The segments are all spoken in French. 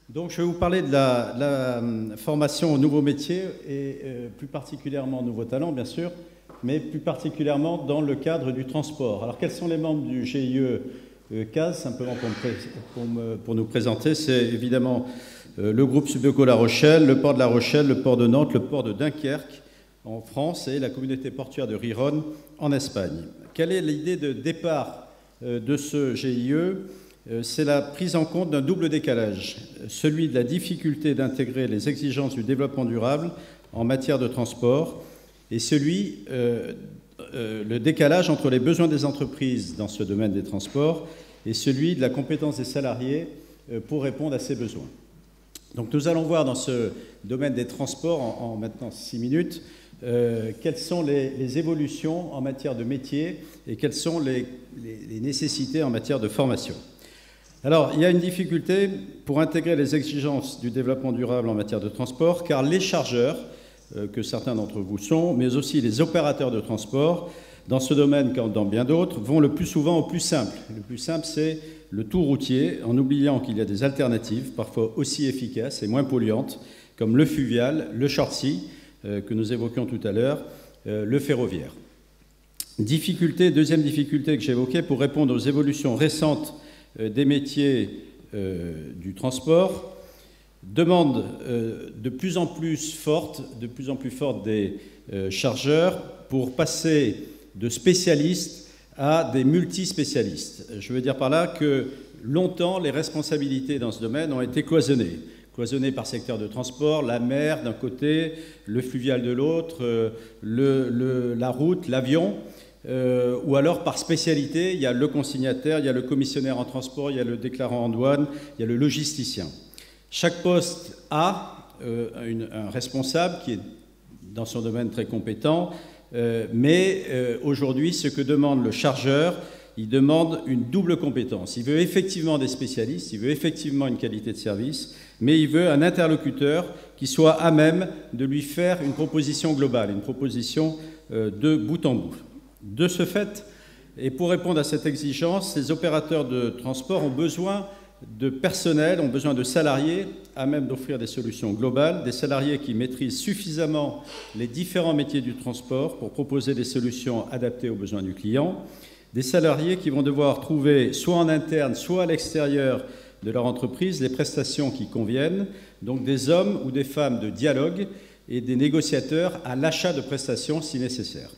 Donc, je vais vous parler de la formation aux nouveaux métiers et plus particulièrement aux nouveaux talents, bien sûr, mais plus particulièrement dans le cadre du transport. Alors, quels sont les membres du GIE CAS, simplement pour nous présenter? C'est évidemment le groupe Subeco La Rochelle, le port de La Rochelle, le port de Nantes, le port de Dunkerque en France et la communauté portuaire de Riron en Espagne. Quelle est l'idée de départ de ce GIE? C'est la prise en compte d'un double décalage, celui de la difficulté d'intégrer les exigences du développement durable en matière de transport et le décalage entre les besoins des entreprises dans ce domaine des transports et celui de la compétence des salariés pour répondre à ces besoins. Donc nous allons voir dans ce domaine des transports, en maintenant 6 minutes, quelles sont les évolutions en matière de métier et quelles sont les nécessités en matière de formation. Alors, il y a une difficulté pour intégrer les exigences du développement durable en matière de transport, car les chargeurs, que certains d'entre vous sont, mais aussi les opérateurs de transport, dans ce domaine comme dans bien d'autres, vont le plus souvent au plus simple. Le plus simple, c'est le tout routier, en oubliant qu'il y a des alternatives, parfois aussi efficaces et moins polluantes, comme le fluvial, le short-sea, que nous évoquions tout à l'heure, le ferroviaire. Deuxième difficulté que j'évoquais, pour répondre aux évolutions récentes des métiers du transport, demande de plus en plus forte des chargeurs pour passer de spécialistes à des multispécialistes. Je veux dire par là que longtemps, les responsabilités dans ce domaine ont été cloisonnées par secteur de transport, la mer d'un côté, le fluvial de l'autre, la route, l'avion. Ou alors par spécialité, il y a le consignataire, il y a le commissionnaire en transport, il y a le déclarant en douane, il y a le logisticien. Chaque poste a un responsable qui est dans son domaine très compétent, mais aujourd'hui, ce que demande le chargeur, il demande une double compétence. Il veut effectivement des spécialistes, il veut effectivement une qualité de service, mais il veut un interlocuteur qui soit à même de lui faire une proposition globale, une proposition de bout en bout. De ce fait, et pour répondre à cette exigence, les opérateurs de transport ont besoin de personnel, ont besoin de salariés à même d'offrir des solutions globales, des salariés qui maîtrisent suffisamment les différents métiers du transport pour proposer des solutions adaptées aux besoins du client, des salariés qui vont devoir trouver soit en interne, soit à l'extérieur de leur entreprise les prestations qui conviennent, donc des hommes ou des femmes de dialogue et des négociateurs à l'achat de prestations si nécessaire.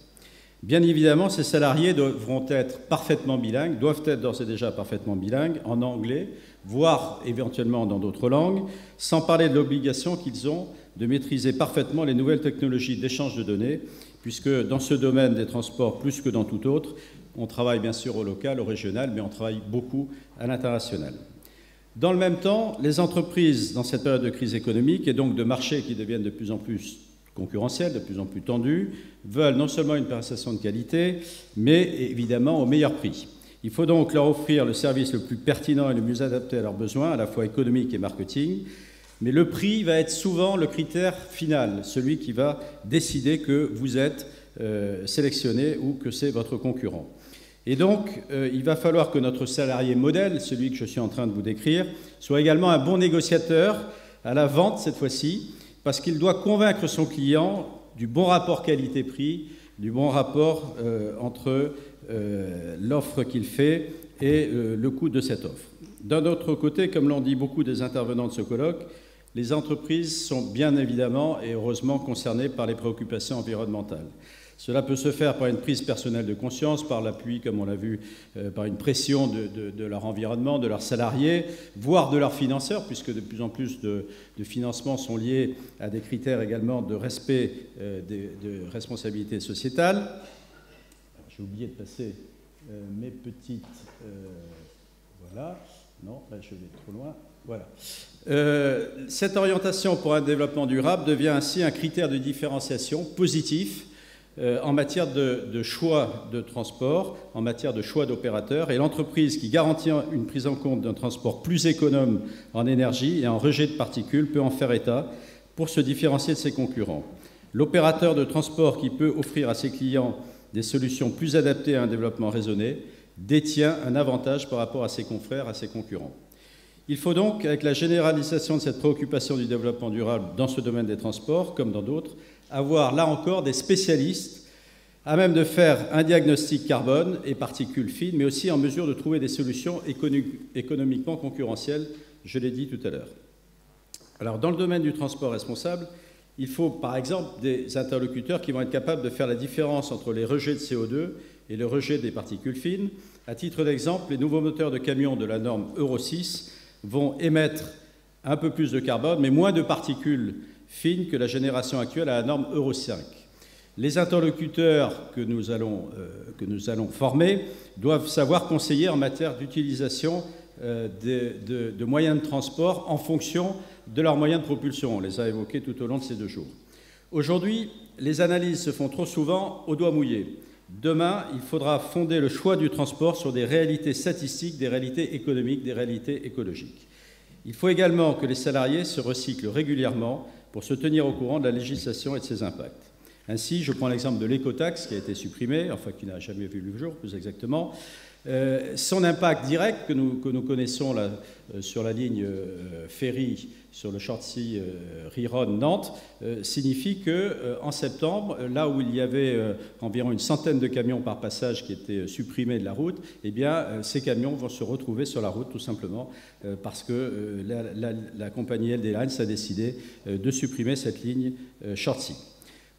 Bien évidemment, ces salariés devront être parfaitement bilingues, doivent être d'ores et déjà parfaitement bilingues en anglais, voire éventuellement dans d'autres langues, sans parler de l'obligation qu'ils ont de maîtriser parfaitement les nouvelles technologies d'échange de données, puisque dans ce domaine des transports, plus que dans tout autre, on travaille bien sûr au local, au régional, mais on travaille beaucoup à l'international. Dans le même temps, les entreprises, dans cette période de crise économique et donc de marchés qui deviennent de plus en plus concurrentiels, de plus en plus tendus, veulent non seulement une prestation de qualité, mais évidemment au meilleur prix. Il faut donc leur offrir le service le plus pertinent et le mieux adapté à leurs besoins, à la fois économiques et marketing. Mais le prix va être souvent le critère final, celui qui va décider que vous êtes sélectionné ou que c'est votre concurrent. Et donc, il va falloir que notre salarié modèle, celui que je suis en train de vous décrire, soit également un bon négociateur à la vente cette fois-ci, parce qu'il doit convaincre son client du bon rapport qualité-prix, du bon rapport entre l'offre qu'il fait et le coût de cette offre. D'un autre côté, comme l'ont dit beaucoup des intervenants de ce colloque, les entreprises sont bien évidemment et heureusement concernées par les préoccupations environnementales. Cela peut se faire par une prise personnelle de conscience, par l'appui, comme on l'a vu, par une pression de leur environnement, de leurs salariés, voire de leurs financeurs, puisque de plus en plus de financements sont liés à des critères également de respect de responsabilité sociétale. J'ai oublié de passer mes petites... voilà. Non, là je vais trop loin. Voilà. Cette orientation pour un développement durable devient ainsi un critère de différenciation positif en matière de choix de transport, en matière de choix d'opérateurs, et l'entreprise qui garantit une prise en compte d'un transport plus économe en énergie et en rejet de particules peut en faire état pour se différencier de ses concurrents. L'opérateur de transport qui peut offrir à ses clients des solutions plus adaptées à un développement raisonné détient un avantage par rapport à ses confrères, à ses concurrents. Il faut donc, avec la généralisation de cette préoccupation du développement durable dans ce domaine des transports, comme dans d'autres, avoir là encore des spécialistes à même de faire un diagnostic carbone et particules fines, mais aussi en mesure de trouver des solutions économiquement concurrentielles, je l'ai dit tout à l'heure. Alors, dans le domaine du transport responsable, il faut par exemple des interlocuteurs qui vont être capables de faire la différence entre les rejets de CO2 et le rejet des particules fines. À titre d'exemple, les nouveaux moteurs de camions de la norme Euro 6 vont émettre un peu plus de carbone, mais moins de particules fines que la génération actuelle à la norme Euro 5. Les interlocuteurs que nous allons former doivent savoir conseiller en matière d'utilisation de moyens de transport en fonction de leurs moyens de propulsion. On les a évoqués tout au long de ces 2 jours. Aujourd'hui, les analyses se font trop souvent au doigt mouillé. Demain, il faudra fonder le choix du transport sur des réalités statistiques, des réalités économiques, des réalités écologiques. Il faut également que les salariés se recyclent régulièrement pour se tenir au courant de la législation et de ses impacts. Ainsi, je prends l'exemple de l'écotaxe qui a été supprimée, enfin qui n'a jamais vu le jour, plus exactement. Son impact direct que nous connaissons là, sur la ligne ferry, sur le Short-Sea Riron-Nantes, signifie qu'en septembre, là où il y avait environ une centaine de camions par passage qui étaient supprimés de la route, eh bien, ces camions vont se retrouver sur la route tout simplement parce que la compagnie LD Lines a décidé de supprimer cette ligne Short-Sea,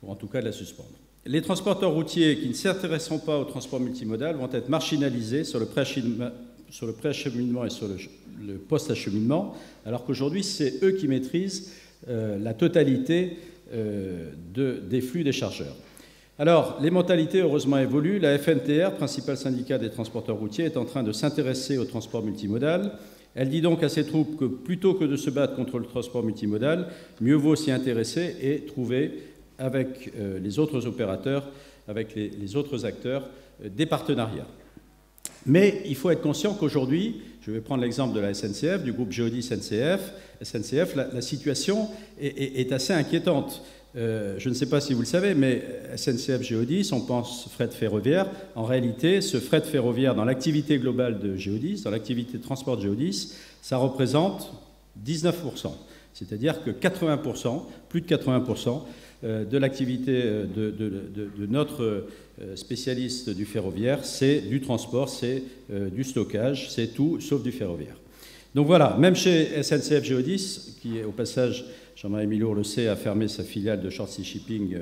ou en tout cas de la suspendre. Les transporteurs routiers qui ne s'intéresseront pas au transport multimodal vont être marginalisés sur le préacheminement et sur le post-acheminement, alors qu'aujourd'hui, c'est eux qui maîtrisent la totalité des flux des chargeurs. Alors, les mentalités, heureusement, évoluent. La FNTR, principal syndicat des transporteurs routiers, est en train de s'intéresser au transport multimodal. Elle dit donc à ses troupes que plutôt que de se battre contre le transport multimodal, mieux vaut s'y intéresser et trouver avec les autres opérateurs, avec les autres acteurs, des partenariats. Mais il faut être conscient qu'aujourd'hui, je vais prendre l'exemple de la SNCF, du groupe Géodis-SNCF, la situation est assez inquiétante. Je ne sais pas si vous le savez, mais SNCF Géodis, on pense fret ferroviaire. En réalité, ce fret ferroviaire, dans l'activité globale de Géodis, dans l'activité de transport de Géodis, ça représente 19%. C'est-à-dire que 80%, plus de 80%, de l'activité de notre spécialiste du ferroviaire, c'est du transport, c'est du stockage, c'est tout sauf du ferroviaire. Donc voilà, même chez SNCF Géodis, qui au passage, Jean-Marie Milour le sait, a fermé sa filiale de Short Sea Shipping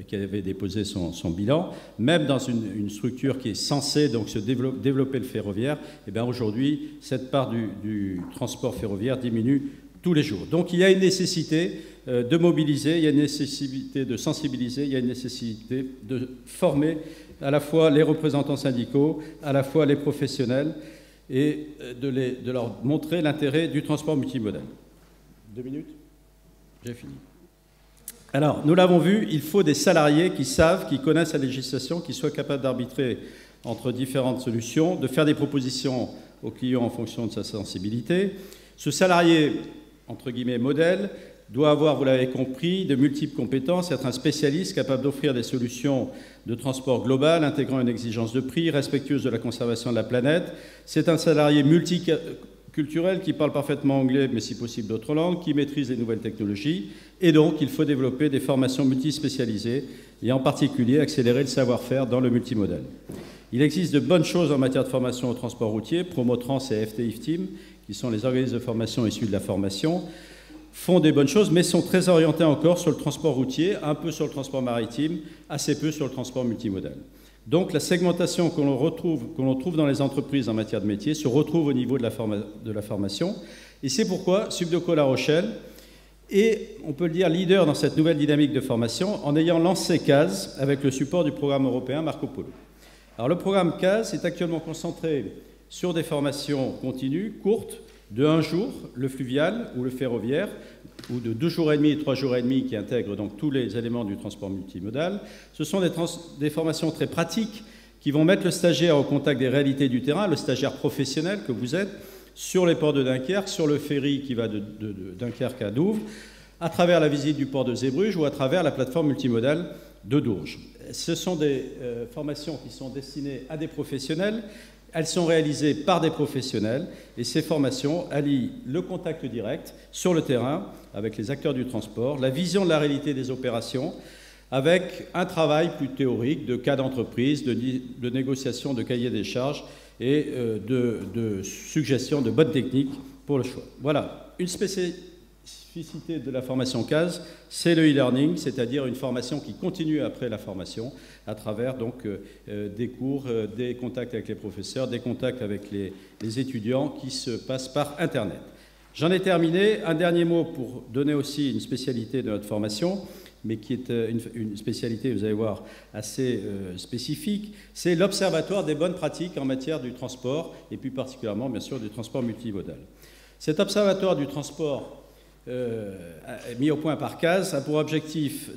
qui avait déposé son bilan, même dans une structure qui est censée donc se développer le ferroviaire, et bien aujourd'hui, cette part du transport ferroviaire diminue tous les jours. Donc il y a une nécessité de mobiliser, il y a une nécessité de sensibiliser, il y a une nécessité de former à la fois les représentants syndicaux, à la fois les professionnels, et de leur montrer l'intérêt du transport multimodal. 2 minutes ? J'ai fini. Alors, nous l'avons vu, il faut des salariés qui savent, qui connaissent la législation, qui soient capables d'arbitrer entre différentes solutions, de faire des propositions au client en fonction de sa sensibilité. Ce salarié, entre guillemets, modèle, doit avoir, vous l'avez compris, de multiples compétences, être un spécialiste capable d'offrir des solutions de transport global, intégrant une exigence de prix, respectueuse de la conservation de la planète. C'est un salarié multiculturel qui parle parfaitement anglais, mais si possible d'autres langues, qui maîtrise les nouvelles technologies. Et donc, il faut développer des formations multispécialisées et en particulier accélérer le savoir-faire dans le multimodal. Il existe de bonnes choses en matière de formation au transport routier. Promotrans et FT-IFTIM, qui sont les organismes de formation issus de la formation, font des bonnes choses, mais sont très orientés encore sur le transport routier, un peu sur le transport maritime, assez peu sur le transport multimodal. Donc la segmentation que l'on trouve dans les entreprises en matière de métier se retrouve au niveau de la formation. Et c'est pourquoi Subdeco La Rochelle est, on peut le dire, leader dans cette nouvelle dynamique de formation en ayant lancé CASE avec le support du programme européen Marco Polo. Alors le programme CASE est actuellement concentré sur des formations continues, courtes, de 1 jour, le fluvial ou le ferroviaire, ou de 2 jours et demi et 3 jours et demi qui intègrent donc tous les éléments du transport multimodal. Ce sont des formations très pratiques qui vont mettre le stagiaire au contact des réalités du terrain, le stagiaire professionnel que vous êtes, sur les ports de Dunkerque, sur le ferry qui va de Dunkerque à Douvres, à travers la visite du port de Zeebrugge ou à travers la plateforme multimodale de Dourges. Ce sont des formations qui sont destinées à des professionnels Elles sont réalisées par des professionnels et ces formations allient le contact direct sur le terrain avec les acteurs du transport, la vision de la réalité des opérations, avec un travail plus théorique de cas d'entreprise, de négociation de cahiers des charges et de suggestions de bonnes techniques pour le choix. Voilà, une spécificité de la formation CASE, c'est le e-learning, c'est-à-dire une formation qui continue après la formation à travers donc des cours, des contacts avec les professeurs, des contacts avec les étudiants qui se passent par Internet. J'en ai terminé. Un dernier mot pour donner aussi une spécialité de notre formation, mais qui est une spécialité, vous allez voir, assez spécifique, c'est l'Observatoire des bonnes pratiques en matière du transport, et plus particulièrement, bien sûr, du transport multimodal. Cet observatoire du transport mis au point par CASE a pour objectif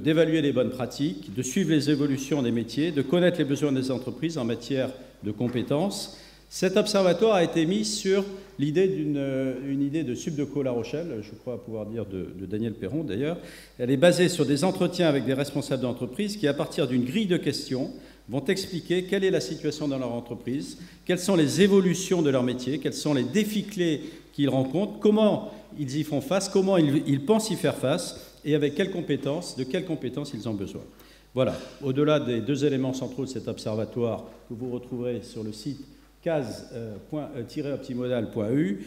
d'évaluer les bonnes pratiques, de suivre les évolutions des métiers, de connaître les besoins des entreprises en matière de compétences. Cet observatoire a été mis sur l'idée d'une idée de Subdeco La Rochelle, je crois pouvoir dire de Daniel Perron d'ailleurs. Elle est basée sur des entretiens avec des responsables d'entreprise qui, à partir d'une grille de questions, vont expliquer quelle est la situation dans leur entreprise, quelles sont les évolutions de leur métier, quels sont les défis clés qu'ils rencontrent, comment ils y font face, comment ils pensent y faire face et avec quelles compétences, de quelles compétences ils ont besoin. Voilà, au-delà des deux éléments centraux de cet observatoire que vous retrouverez sur le site case-optimodal.eu,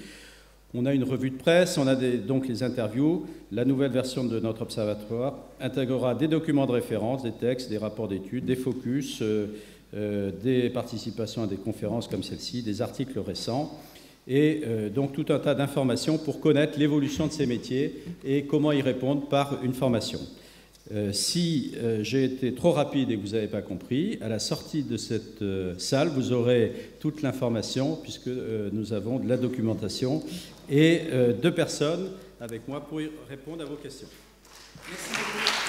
on a une revue de presse, on a donc les interviews. La nouvelle version de notre observatoire intégrera des documents de référence, des textes, des rapports d'études, des focus, des participations à des conférences comme celle-ci, des articles récents, et donc tout un tas d'informations pour connaître l'évolution de ces métiers et comment y répondre par une formation. Si j'ai été trop rapide et que vous n'avez pas compris, à la sortie de cette salle, vous aurez toute l'information puisque nous avons de la documentation et 2 personnes avec moi pour y répondre à vos questions. Merci beaucoup.